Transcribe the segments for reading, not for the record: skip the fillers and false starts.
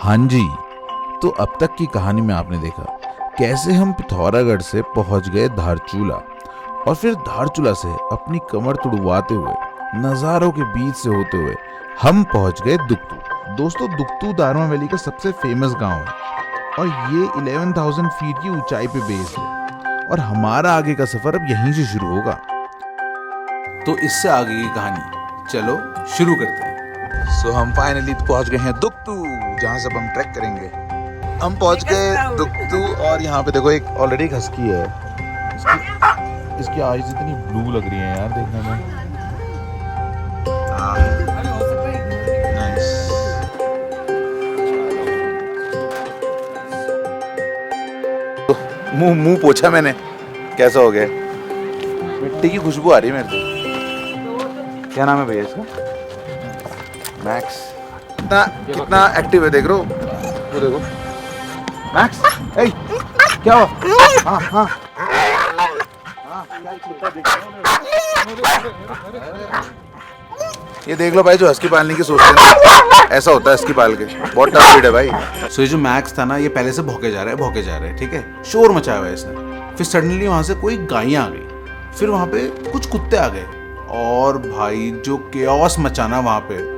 हाँ जी, तो अब तक की कहानी में आपने देखा कैसे हम पिथौरागढ़ से पहुंच गए धारचूला और फिर धारचूला से अपनी कमर तुड़वाते हुए नज़ारों के बीच से होते हुए हम पहुंच गए दुगतू। दोस्तों, दुगतू दारमा वैली का सबसे फेमस गांव है और ये 11,000 फीट की ऊंचाई पे बेस्ड है और हमारा आगे का सफर अब यहीं से शुरू होगा। तो इससे आगे की कहानी चलो शुरू करते हैं। सो हम फाइनली पहुंच गए हैं दुगतू, जहां से अब हम ट्रैक करेंगे। हम पहुंच गए दुगतू और यहाँ पे देखो एक ऑलरेडी हस्की है। इसकी आईज इतनी ब्लू लग रही है यार देखने में। नाइस। मुंह पोछा मैंने, कैसा हो गया? मिट्टी की खुशबू आ रही है मेरे से। क्या नाम है भैया इसका? मैक्स। कितना एक्टिव है, देख रहे हो? वो देखो मैक्स। ए, क्या हुआ? हाँ हाँ ये देख लो भाई, जो हस्की पालने की सोचते हैं ऐसा होता है हस्की पाल के। बहुत टफ ब्रीड है भाई। सो ये जो मैक्स था ना, ये पहले से भौंके जा रहा है, ठीक है, शोर मचाया हुआ है इसने। फिर सडनली वहां से कोई गायें आ गई, फिर वहां पे कुछ कुत्ते आ गए और भाई जो केओस मचाना वहां पे।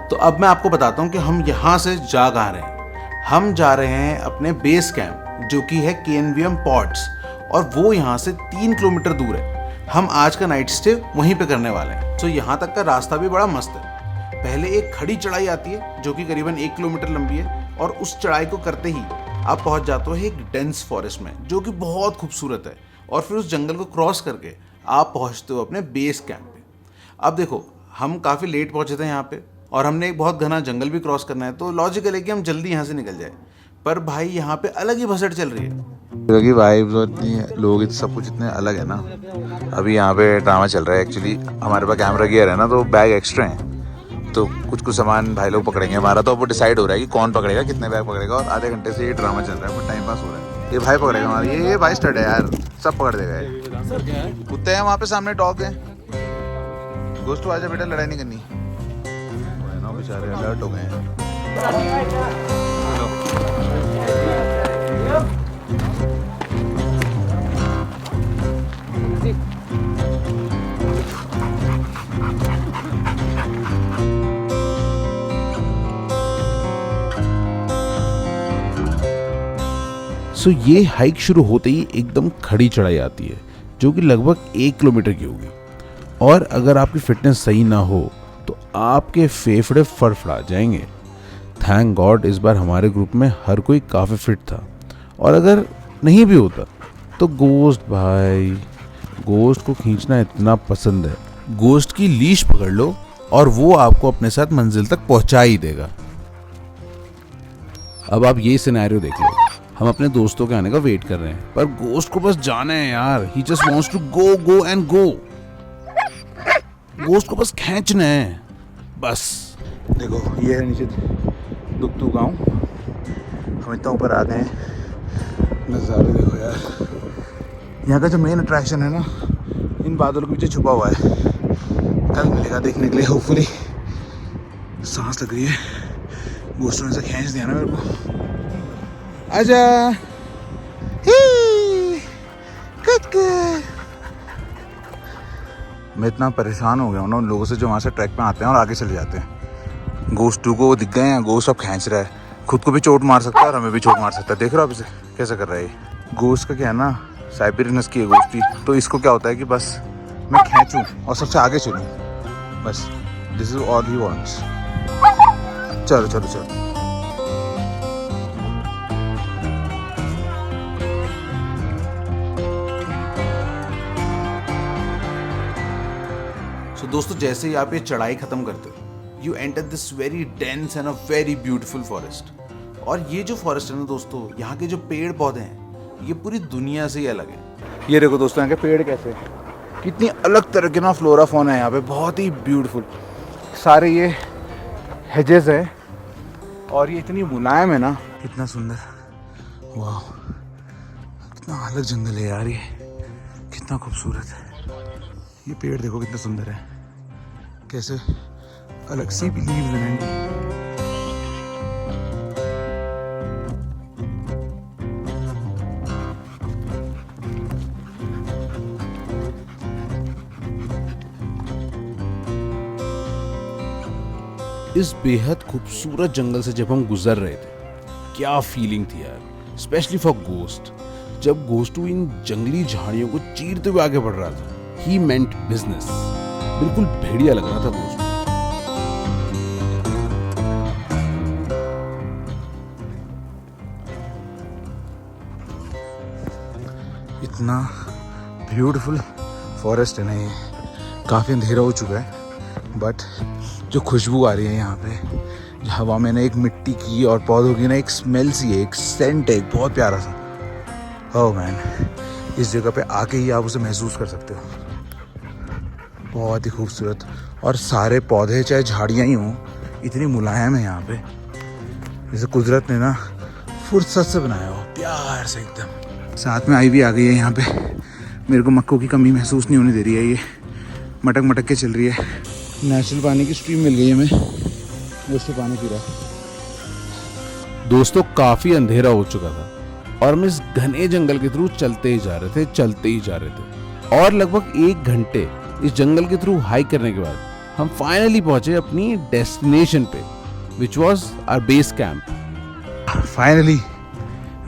तो अब मैं आपको बताता हूँ कि हम यहाँ से जा कहाँ रहे हैं। हम जा रहे हैं अपने बेस कैंप, जो कि है केनवियम पॉड्स, और वो यहाँ से 3 किलोमीटर दूर है। हम आज का नाइट स्टे वहीं पे करने वाले हैं। तो यहाँ तक का रास्ता भी बड़ा मस्त है। पहले एक खड़ी चढ़ाई आती है जो कि करीबन 1 किलोमीटर लंबी है, और उस चढ़ाई को करते ही आप पहुँच जाते हो एक डेंस फॉरेस्ट में, जो कि बहुत खूबसूरत है। और फिर उस जंगल को क्रॉस करके आप पहुँचते हो अपने बेस कैंप पे। अब देखो, हम काफ़ी लेट पहुँचे थे यहाँ पे और हमने एक बहुत घना जंगल भी क्रॉस करना है, तो लॉजिकल है कि हम जल्दी यहाँ से निकल जाए। पर भाई यहाँ पे अलग ही भसड़ चल रही है, क्योंकि वाइब्स और इतनी लोग सब कुछ इतने अलग है ना। अभी यहाँ पे ड्रामा चल रहा है। एक्चुअली हमारे पास कैमरा गियर है ना, तो बैग एक्स्ट्रा है, तो कुछ सामान भाई लोग पकड़ेंगे। हमारा तो अब डिसाइड हो रहा है कि कौन पकड़ेगा, कितने बैग पकड़ेगा, और आधे घंटे से ये ड्रामा चल रहा है, टाइम पास हो रहा है। ये भाई पकड़ेगा हमारा, ये भाई स्टड है यार, सब पकड़ देगा। कुत्ते हैं वहाँ पे, सामने डॉग है। दोस्तों आजा बेटा, लड़ाई नहीं करनी। बेचारे अलर्ट हो गए हैं। सो ये हाइक शुरू होते ही एकदम खड़ी चढ़ाई आती है, जो कि लगभग 1 किलोमीटर की होगी। और अगर आपकी फिटनेस सही ना हो तो आपके फेफड़े फड़फड़ा जाएंगे। थैंक गॉड इस बार हमारे ग्रुप में हर कोई काफ़ी फिट था, और अगर नहीं भी होता तो गोश्त, भाई गोश्त को खींचना इतना पसंद है। गोश्त की लीश पकड़ लो और वो आपको अपने साथ मंजिल तक पहुंचा ही देगा। अब आप ये सिनेरियो देख लो, हम अपने दोस्तों के आने का वेट कर रहे हैं, पर गोश्त को बस जाना है यार। He just wants to go and go. गोश्त को बस खींचना है बस। देखो ये है नीचे दुगतू गांव, हम इतना ऊपर आ गए हैं। नज़ारे देखो यार, यहाँ का जो मेन अट्रैक्शन है ना, इन बादलों के पीछे छुपा हुआ है। कल मिलेगा देखने के लिए होपफुली। सांस लग रही है, गोश्त ने से खींच दिया ना मेरे को। आजा मैं इतना परेशान हो गया हूँ ना उन लोगों से जो वहाँ से ट्रैक पे आते हैं और आगे चले जाते हैं। गोश्त को वो दिख गए हैं, गोश्त अब खींच रहा है, खुद को भी चोट मार सकता है और हमें भी चोट मार सकता है। देख रहे हो आप इसे कैसा कर रहा है। गोश्त का क्या है ना, साइबेरियन हस्की है गोश्त की, तो इसको क्या होता है कि बस मैं खींचूँ और सबसे आगे चलूँ, बस this is all he wants. चलो चलो चलो। तो दोस्तों, जैसे ही आप ये चढ़ाई खत्म करते हो, you enter this very dense and a very beautiful forest. और ये जो फॉरेस्ट है ना दोस्तों, यहाँ के जो पेड़ पौधे हैं, ये पूरी दुनिया से ही अलग है। ये देखो दोस्तों, यहाँ के पेड़ कैसे, कितनी अलग तरह के ना फ्लोरा फौना है यहाँ पे, बहुत ही ब्यूटीफुल। सारे ये हेजेस है, और ये इतनी मुलायम है ना, इतना सुंदर, वाह कितना अलग जंगल है यार, ये कितना खूबसूरत है। ये पेड़ देखो कितना सुंदर है, कैसे अलग सी भी लीव्स बनाएंगे। इस बेहद खूबसूरत जंगल से जब हम गुजर रहे थे, क्या फीलिंग थी यार, स्पेशली फॉर गोस्ट। जब गोस्टू इन जंगली झाड़ियों को चीरते हुए आगे बढ़ रहा था, ही मेंट बिजनेस। बिल्कुल भेड़िया लग रहा था गोस्टू। इतना ब्यूटीफुल फॉरेस्ट है ना ये, काफ़ी अंधेरा हो चुका है, बट जो खुशबू आ रही है यहाँ पे, हवा में ना एक मिट्टी की और पौधों की ना एक स्मेल सी है, एक सेंट है, एक बहुत प्यारा सा। ओह मैन, इस जगह पे आके ही आप उसे महसूस कर सकते हो। बहुत ही खूबसूरत, और सारे पौधे चाहे झाड़ियाँ ही हों, इतनी मुलायम है यहाँ पे, जैसे कुदरत ने ना फुर्सत से बनाया हो, प्यार से एकदम। साथ में आईवी आ गई है यहाँ पे, मेरे को मक्कों की कमी महसूस नहीं होने दे रही है। ये मटक मटक के चल रही है। नेचुरल पानी की स्ट्रीम मिल गई है हमें, उससे पानी पी रहा है। दोस्तों काफ़ी अंधेरा हो चुका था और हम इस घने जंगल के थ्रू चलते ही जा रहे थे, और लगभग 1 घंटे इस जंगल के थ्रू हाइक करने के बाद हम फाइनली पहुंचे अपनी डेस्टिनेशन पे, which was our base camp. Finally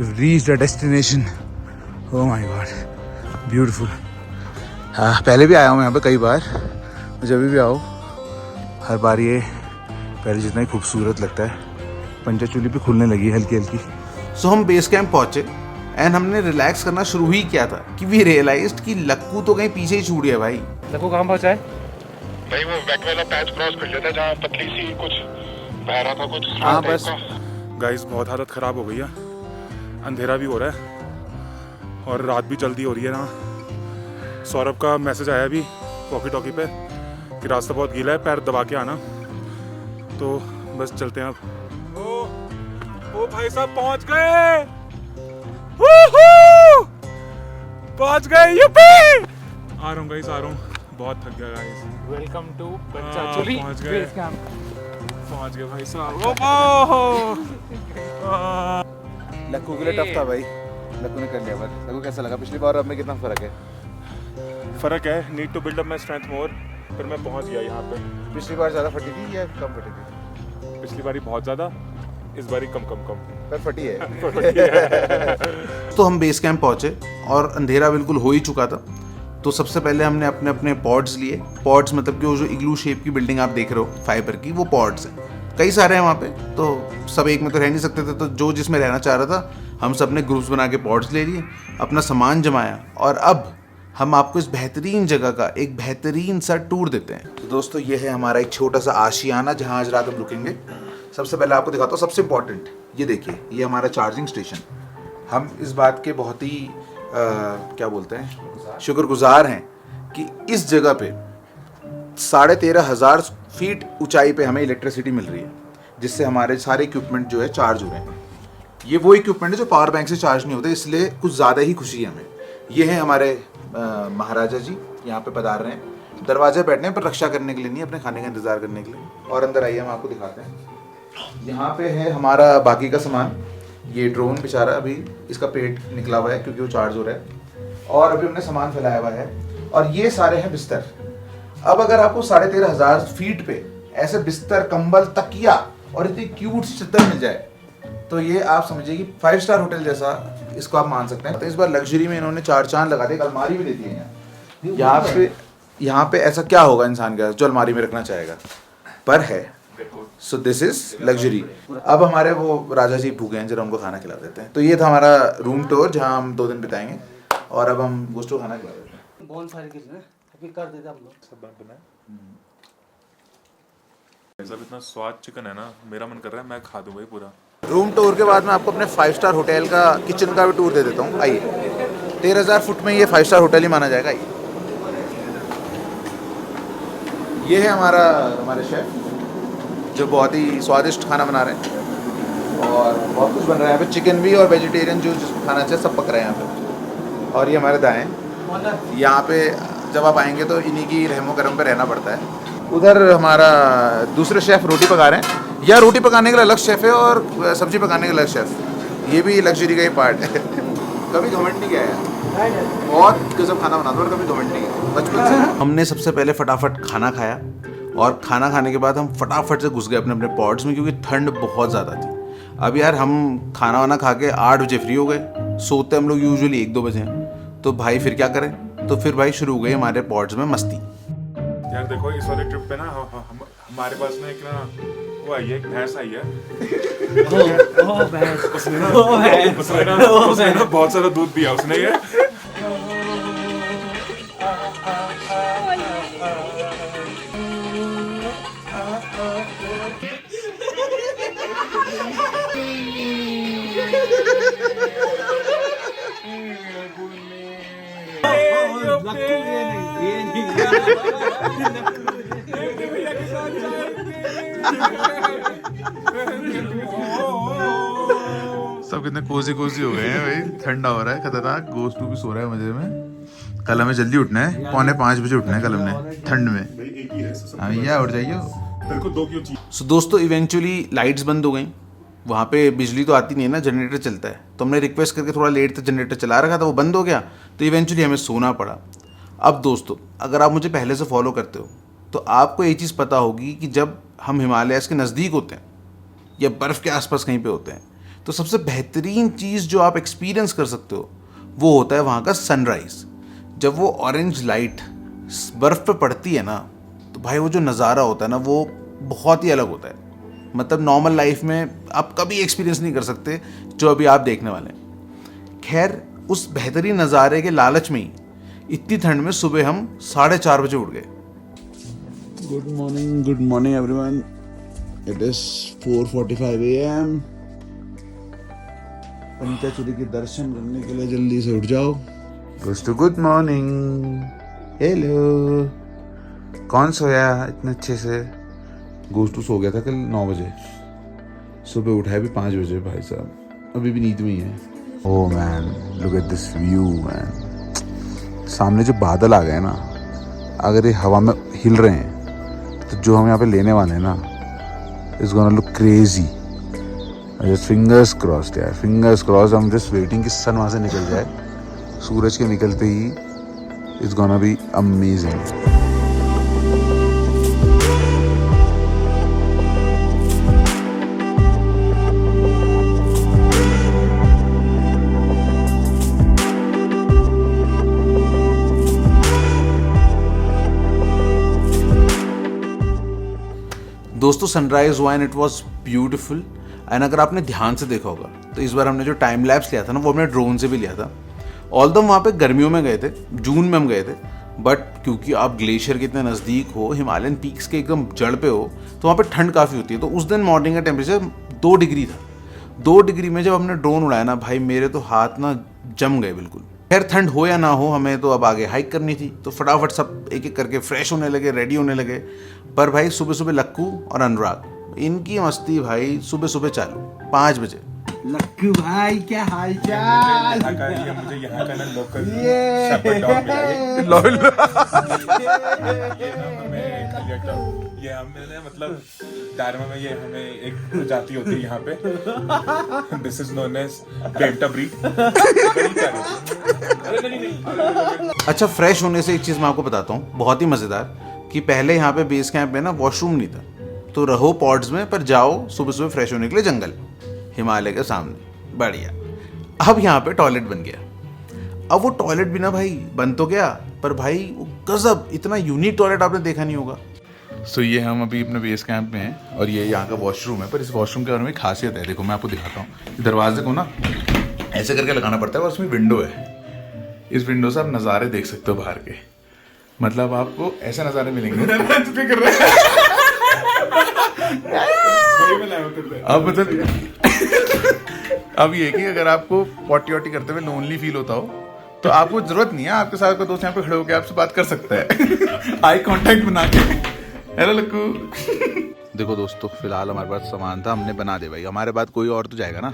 reached our destination. Oh my god, beautiful. हाँ, पहले भी आया हूँ यहाँ पे कई बार, जब भी आओ हर बार ये पहले जितना ही खूबसूरत लगता है। पंजा चूली भी खुलने लगी है हल्की हल्की। सो हम बेस कैंप पहुंचे एंड हमने रिलैक्स करना शुरू ही किया था कि वी रियलाइज्ड कि लक्कू तो कहीं पीछे ही छूट गया भाई। लक्कू कहाँ पहुंचा है भाई? वो वेट वाला पैच क्रॉस कर लिया था जहाँ पतली सी कुछ बह रहा था कुछ। हाँ बस गाइस, बहुत हालत ख़राब हो गई है, अंधेरा भी हो रहा है और रात भी जल्दी हो रही है ना। सौरभ का मैसेज आया अभी वॉकी टॉकी पे कि रास्ता बहुत गीला है, पैर दबा के आना। तो बस चलते हैं अब। ओ भाई साहब पहुंच गए, पहुंच गए यूपी। आ रहा हूँ गाइस, आ रहा हूँ, बहुत थक गया guys. Welcome to Panchachuli base camp. पहुंच गए भाई साहब। लक्कू के लिए टफ था भाई, लक्कू ने कर लिया। पर लक्कू कैसा लगा पिछली बार, अब में कितना फर्क है? फर्क है, need to build up my strength more, पर मैं पहुंच गया यहाँ पे। पिछली बार ज़्यादा फटी थी या कम फटी थी? पिछली बारी बहुत ज़्यादा, इस बारी कम पर फटी है। तो हम बेस कैंप पहुंचे और अंधेरा बिल्कुल हो ही चुका था। तो सबसे पहले हमने अपने अपने पॉड्स लिए। पॉड्स मतलब कि वो जो इग्लू शेप की बिल्डिंग आप देख रहे हो फाइबर की, वो पॉड्स हैं। कई सारे हैं वहाँ पे, तो सब एक में तो रह नहीं सकते थे, तो जो जिसमें रहना चाह रहा था हम सब ने ग्रुप्स बना के पॉड्स ले लिए, अपना सामान जमाया, और अब हम आपको इस बेहतरीन जगह का एक बेहतरीन सा टूर देते हैं। तो दोस्तों ये है हमारा एक छोटा सा आशियाना जहाँ आज रात हम रुकेंगे। सबसे पहले आपको दिखाता हूँ सबसे इम्पोर्टेंट, ये देखिए, ये हमारा चार्जिंग स्टेशन। हम इस बात के बहुत ही क्या बोलते हैं, शुक्रगुजार हैं कि इस जगह पे 13,500 फीट ऊंचाई पे हमें इलेक्ट्रिसिटी मिल रही है, जिससे हमारे सारे इक्विपमेंट जो है चार्ज हो रहे हैं। ये वो इक्विपमेंट है जो पावर बैंक से चार्ज नहीं होते, इसलिए कुछ ज़्यादा ही खुशी है हमें। ये है हमारे महाराजा जी, यहाँ पे पधार रहे हैं। दरवाजे बैठने पर रक्षा करने के लिए नहीं, अपने खाने का इंतज़ार करने के लिए। और अंदर आइए, हम आपको दिखाते हैं। यहाँ पे है हमारा बाकी का सामान। ये ड्रोन बेचारा अभी इसका पेट निकला हुआ है क्योंकि वो चार्ज हो रहा है, और अभी हमने सामान फैलाया हुआ है। और ये सारे हैं बिस्तर। अब अगर आपको 13,500 फीट पे ऐसे बिस्तर, कंबल, तकिया और इतनी क्यूट चद्दर मिल जाए, तो ये आप समझिए कि 5 स्टार होटल जैसा इसको आप मान सकते हैं। तो इस बार लग्जरी में इन्होंने 4 चांद लगा दिए, अलमारी भी दे दी है यहाँ पे ऐसा क्या होगा इंसान का जो अलमारी में रखना चाहेगा, पर है। So this is luxury. अब हमारे वो राजा जी भूखे हैं, जरा उनको खाना खिला देते हैं। तो ये था हमारा रूम टूर जहाँ हम 2 दिन बिताएंगे, और अब हम गोश्त को खाना खिला देते हैं। बहुत सारी चीजें कर देते हम लोग, सब बात बनाए। सब इतना स्वाद चिकन है ना, मेरा मन कर रहा है मैं खा दूं भाई पूरा। रूम टूर के बाद मैं आपको अपने 5 स्टार होटल का किचन का भी टूर दे देता हूँ। आइए, 13,000 फुट में ये 5 स्टार होटल ही माना जाएगा। ये है हमारे शेफ जो बहुत ही स्वादिष्ट खाना बना रहे हैं। और बहुत कुछ बन रहा है यहाँ पे, चिकन भी और वेजिटेरियन जो जिसको खाना चाहिए सब पक रहे हैं यहाँ पे। और ये हमारे दाएँ, यहाँ पे जब आप आएंगे तो इन्हीं की रहमो करम पे रहना पड़ता है। उधर हमारा दूसरे शेफ़ रोटी पका रहे हैं, या रोटी पकाने के लिए अलग शेफ़ है और सब्जी पकाने के लिए अलग शेफ़। ये भी लग्जरी का ही पार्ट है। कभी घमंड नहीं किया है, बहुत गजब खाना बनाता हूँ और कभी घमंड नहीं किया बचपन से। हमने सबसे पहले फटाफट खाना खाया और खाना खाने के बाद हम फटाफट से घुस गए अपने अपने पॉड्स में, क्योंकि ठंड बहुत ज़्यादा थी। अब यार हम खाना वाना खा के 8 बजे फ्री हो गए, सोते हम लोग यूजुअली 1-2 बजे हैं, तो भाई फिर क्या करें, तो फिर भाई शुरू हो गई हमारे पॉड्स में मस्ती। यार देखो इस वाले ट्रिप पे ना हमारे पास ना एक ना वो आई है, एक भैंस आई है। उसने ना बहुत सारा दूध दिया उसने ये। सब कितने कोजी कोजी हो गए हैं भाई, ठंडा हो रहा है खतरनाक। गोश्त भी सो रहा है मजे में। कल हमें जल्दी उठना है, 4:45 बजे उठना है कल हमने, ठंड में। हाँ भैया उठ जाइए। सो दोस्तों इवेंचुअली लाइट्स बंद हो गई, वहाँ पे बिजली तो आती नहीं है ना, जनरेटर चलता है, तो हमने रिक्वेस्ट करके थोड़ा लेट तक जनरेटर चला रखा था, वो बंद हो गया, तो इवेंचुअली हमें सोना पड़ा। अब दोस्तों अगर आप मुझे पहले से फॉलो करते हो तो आपको ये चीज़ पता होगी कि जब हम हिमालयाज़ के नज़दीक होते हैं या बर्फ़ के आसपास कहीं पे होते हैं, तो सबसे बेहतरीन चीज़ जो आप एक्सपीरियंस कर सकते हो वो होता है वहाँ का सनराइज़। जब वो ऑरेंज लाइट बर्फ़ पे पड़ती है ना, तो भाई वो जो नज़ारा होता है ना वो बहुत ही अलग होता है। मतलब नॉर्मल लाइफ में आप कभी एक्सपीरियंस नहीं कर सकते जो अभी आप देखने वाले हैं। खैर उस बेहतरीन नज़ारे के लालच में ही इतनी ठंड में सुबह हम 4:30 बजे उठ गए। Good morning everyone. It is 4:45 AM। पंचाचूरी के दर्शन करने के लिए जल्दी से उठ जाओ। दोस्तों गुड मॉर्निंग, हेलो। कौन सोया इतने अच्छे से? गोस्टू सो गया था कल 9 बजे, सुबह उठा है भी 5 बजे भाई साहब, अभी भी नींद में ही है। Oh man look at this view man. सामने जो बादल आ गए ना, अगर ये हवा में हिल रहे हैं तो जो हम यहाँ पे लेने वाले हैं ना, it's gonna look crazy. Just fingers crossed यार, फिंगर्स क्रॉस्ड। हम जस्ट वेटिंग कि सन वहाँ से निकल जाए, सूरज के निकलते ही इट्स गोना बी अमेजिंग। दोस्तों सनराइज हुआ and it was beautiful. And अगर आपने ध्यान से देखा होगा तो इस बार हमने जो टाइम लैप्स लिया था ना, वो हमने ड्रोन से भी लिया था। ऑल्दो वहाँ पे गर्मियों में गए थे, जून में हम गए थे, बट क्योंकि आप ग्लेशियर के इतने नज़दीक हो, हिमालयन पीक्स के एकदम जड़ पे हो, तो वहाँ पे ठंड काफ़ी होती है। तो उस दिन मॉर्निंग का टेम्परेचर 2 डिग्री था। 2 डिग्री में जब हमने ड्रोन उड़ाया ना भाई, मेरे तो हाथ ना जम गए बिल्कुल। खैर ठंड हो या ना हो, हमें तो अब आगे हाइक करनी थी, तो फटाफट सब एक एक करके फ्रेश होने लगे, रेडी होने लगे। पर भाई सुबह सुबह लक्कू और अनुराग, इनकी मस्ती भाई सुबह सुबह चालू 5 बजे। लक्कू भाई क्या हाल चाल? मुझे यहाँ का ना लोकल ये हमने मतलब डायरमा में ये हमें एक प्रजाति होती है यहाँ पे, this is known as delta breed. अच्छा फ्रेश होने से एक चीज़ मैं आपको बताता हूँ बहुत ही मज़ेदार, कि पहले यहाँ पे बेस कैंप में ना वॉशरूम नहीं था, तो रहो पॉड्स में पर जाओ सुबह सुबह फ्रेश होने के लिए जंगल, हिमालय के सामने, बढ़िया। अब यहाँ पे टॉयलेट बन गया। अब वो टॉयलेट भी ना भाई बन तो गया, पर भाई वो गजब, इतना यूनिक टॉयलेट आपने देखा नहीं होगा। सो ये हम अभी अपने बेस कैंप में हैं और ये यहाँ का वॉशरूम है। पर इस वॉशरूम के बारे में खासियत है, देखो मैं आपको दिखाता हूँ। दरवाजे को ना ऐसे करके लगाना पड़ता है और उसमें विंडो है। इस विंडो से आप नज़ारे देख सकते हो बाहर के, मतलब आपको ऐसे नज़ारे मिलेंगे। अब मतलब अब ये कि अगर आपको पॉटी वॉटी करते हुए लोनली फील होता हो तो आपको जरूरत नहीं है, आपके साथ कोई दोस्त यहाँ पे खड़े होकर आपसे बात कर सकता है आई कांटेक्ट बना के। हेलो लक्कू। देखो दोस्तों, फिलहाल हमारे पास सामान था, हमने बना दे भाई। हमारे बाद कोई और तो जाएगा ना,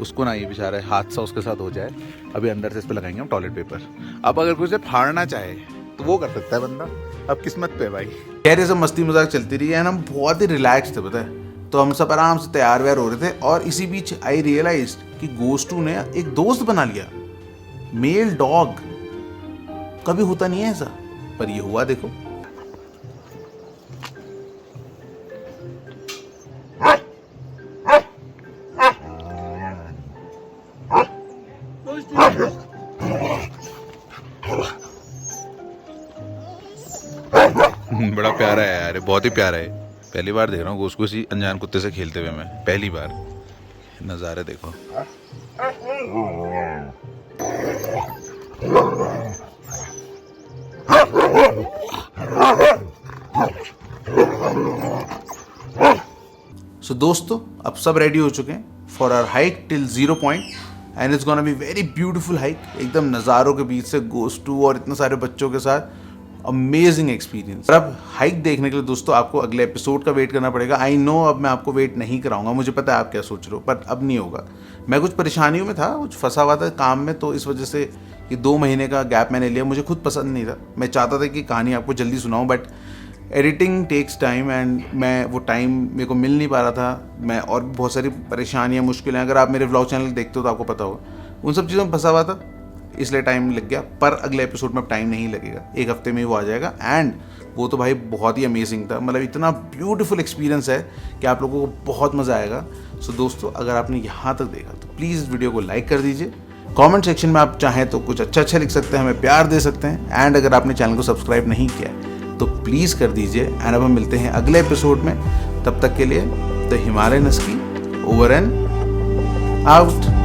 उसको ना ये बेचारा हादसा उसके साथ हो जाए। अभी अंदर से इस पर लगाएंगे हम टॉयलेट पेपर। अब अगर कोई उसे फाड़ना चाहे तो वो कर सकता है बंदा, अब किस्मत पे भाई। खैर ये सब मस्ती मजाक चलती रही है, हम बहुत ही रिलैक्स थे, पता है। तो हम सब आराम से तैयार व्यार हो रहे थे और इसी बीच आई रियलाइज कि गोस्टू ने एक दोस्त बना लिया, मेल डॉग। कभी होता नहीं है ऐसा, पर ये हुआ देखो। बड़ा प्यारा है यार, बहुत ही प्यारा है। पहली बार देख रहा हूँ गोश्त को किसी अनजान कुत्ते से खेलते हुए, मैं पहली बार। नज़ारे देखो। सो दोस्तों, अब सब रेडी हो चुके हैं for our hike till 0 point and it's gonna be very beautiful hike. एकदम नज़ारों के बीच से गोस्टू और इतने सारे बच्चों के साथ अमेजिंग एक्सपीरियंस। अब हाइक देखने के लिए दोस्तों आपको अगले एपिसोड का वेट करना पड़ेगा। आई नो अब मैं आपको वेट नहीं कराऊंगा, मुझे पता है आप क्या सोच रहे हो, पर अब नहीं होगा। मैं कुछ परेशानियों में था, कुछ फंसा हुआ था काम में, तो इस वजह से ये 2 महीने का गैप मैंने लिया। मुझे खुद पसंद नहीं था, मैं चाहता था कि कहानी आपको जल्दी सुनाऊं, but editing takes time and मैं वो टाइम मेरे को मिल नहीं पा रहा था। मैं और भी बहुत सारी परेशानियाँ, मुश्किलें, अगर आप मेरे व्लॉग चैनल देखते हो तो आपको पता होगा, उन सब चीज़ों में फंसा हुआ था, इसलिए टाइम लग गया। पर अगले एपिसोड में अब टाइम नहीं लगेगा, 1 हफ्ते में ही वो आ जाएगा। एंड वो तो भाई बहुत ही अमेजिंग था, मतलब इतना ब्यूटीफुल एक्सपीरियंस है कि आप लोगों को बहुत मज़ा आएगा। सो दोस्तों, अगर आपने यहाँ तक देखा तो प्लीज़ इस वीडियो को लाइक कर दीजिए। कमेंट सेक्शन में आप चाहें तो कुछ अच्छा लिख सकते हैं, हमें प्यार दे सकते हैं। एंड अगर आपने चैनल को सब्सक्राइब नहीं किया है तो प्लीज़ कर दीजिए। एंड अब हम मिलते हैं अगले एपिसोड में, तब तक के लिए the Himalayan husky over and out.